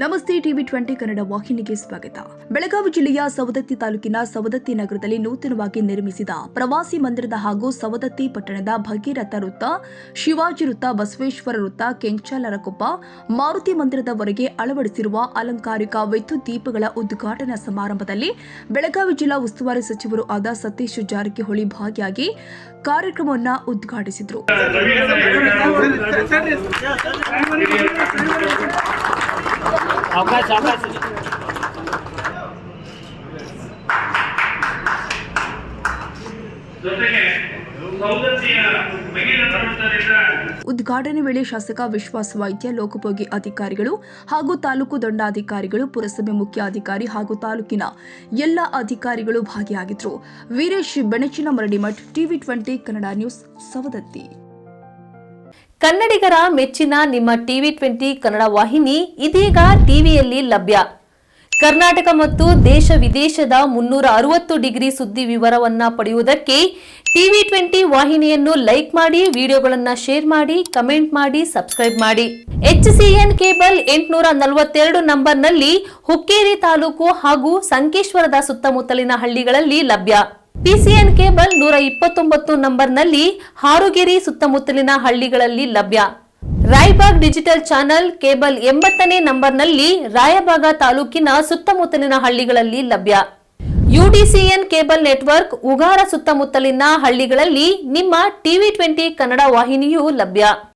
ನಮಸ್ತೆ ಟಿವಿ 20 ಕನ್ನಡ ವಾಹಿನಿಗೆ ಸ್ವಾಗತ. ಬೆಳಗಾವಿ ಜಿಲ್ಲೆಯ ಸವದತ್ತಿ ತಾಲೂಕಿನ ಸವದತ್ತಿ ನಗರದಲ್ಲಿ ನೂತನವಾಗಿ ನಿರ್ಮಿಸಿದ ಪ್ರವಾಸಿ ಮಂದಿರದ ಹಾಗೂ ಸವದತ್ತಿ ಪಟ್ಟಣದ ಭಗೀರಥ ವೃತ್ತ, ಶಿವಾಜಿ ವೃತ್ತ, ಬಸವೇಶ್ವರ ವೃತ್ತ, ಕೆಂಚಾಲರಕೊಪ್ಪ, ಮಾರುತಿ ಮಂದಿರದವರೆಗೆ ಅಳವಡಿಸಿರುವ ಅಲಂಕಾರಿಕ ವಿದ್ಯುತ್ ದೀಪಗಳ ಉದ್ಘಾಟನಾ ಸಮಾರಂಭದಲ್ಲಿ ಬೆಳಗಾವಿ ಜಿಲ್ಲಾ ಉಸ್ತುವಾರಿ ಸಚಿವರು ಆದ ಸತೀಶ್ ಜಾರಕಿಹೊಳಿ ಭಾಗಿಯಾಗಿ ಕಾರ್ಯಕ್ರಮವನ್ನು ಉದ್ಘಾಟಿಸಿದರು. ಉದ್ಘಾಟನೆ ವೇಳೆ ಶಾಸಕ ವಿಶ್ವಾಸ ವೈದ್ಯ, ಲೋಕೋಪಯೋಗಿ ಅಧಿಕಾರಿಗಳು ಹಾಗೂ ತಾಲೂಕು ದಂಡಾಧಿಕಾರಿಗಳು, ಪುರಸಭೆ ಮುಖ್ಯ ಅಧಿಕಾರಿ ಹಾಗೂ ತಾಲೂಕಿನ ಎಲ್ಲ ಅಧಿಕಾರಿಗಳು ಭಾಗಿಯಾಗಿದ್ದರು. Veeresh Benachina Maradimath, TV 20 Kannada news, Savadatti. ಕನ್ನಡಿಗರ ಮೆಚ್ಚಿನ ನಿಮ್ಮ ಟಿವಿ 20 ಕನ್ನಡ ವಾಹಿನಿ ಇದೀಗ ಟಿವಿಯಲ್ಲಿ ಲಭ್ಯ. ಕರ್ನಾಟಕ ಮತ್ತು ದೇಶ ವಿದೇಶದ 360 ಡಿಗ್ರಿ ಸುದ್ದಿ ವಿವರವನ್ನ ಪಡೆಯುವುದಕ್ಕೆ ಟಿವಿ 20 ವಾಹಿನಿಯನ್ನು ಲೈಕ್ ಮಾಡಿ, ವಿಡಿಯೋಗಳನ್ನು ಶೇರ್ ಮಾಡಿ, ಕಮೆಂಟ್ ಮಾಡಿ, ಸಬ್ಸ್ಕ್ರೈಬ್ ಮಾಡಿ. HCN ಕೇಬಲ್ 842 ನಂಬರ್ನಲ್ಲಿ ಹುಕ್ಕೇರಿ ತಾಲೂಕು ಹಾಗೂ ಸಂಕೇಶ್ವರದ ಸುತ್ತಮುತ್ತಲಿನ ಹಳ್ಳಿಗಳಲ್ಲಿ ಲಭ್ಯ. PCN ಕೇಬಲ್ 129 ನಂಬರ್ನಲ್ಲಿ ಹಾರುಗೆರೆ ಸುತ್ತಮುತ್ತಲಿನ ಹಳ್ಳಿಗಳಲ್ಲಿ ಲಭ್ಯ. ರಾಯಬಾಗ್ ಡಿಜಿಟಲ್ ಚಾನೆಲ್ ಕೇಬಲ್ 80ನೇ ನಂಬರ್ನಲ್ಲಿ ರಾಯಬಾಗ ತಾಲೂಕಿನ ಸುತ್ತಮುತ್ತಲಿನ ಹಳ್ಳಿಗಳಲ್ಲಿ ಲಭ್ಯ. UDCN ಕೇಬಲ್ ನೆಟ್ವರ್ಕ್ ಉಗಾರ ಸುತ್ತಮುತ್ತಲಿನ ಹಳ್ಳಿಗಳಲ್ಲಿ ನಿಮ್ಮ ಟಿವಿ 20 ಕನ್ನಡ ವಾಹಿನಿಯೂ ಲಭ್ಯ.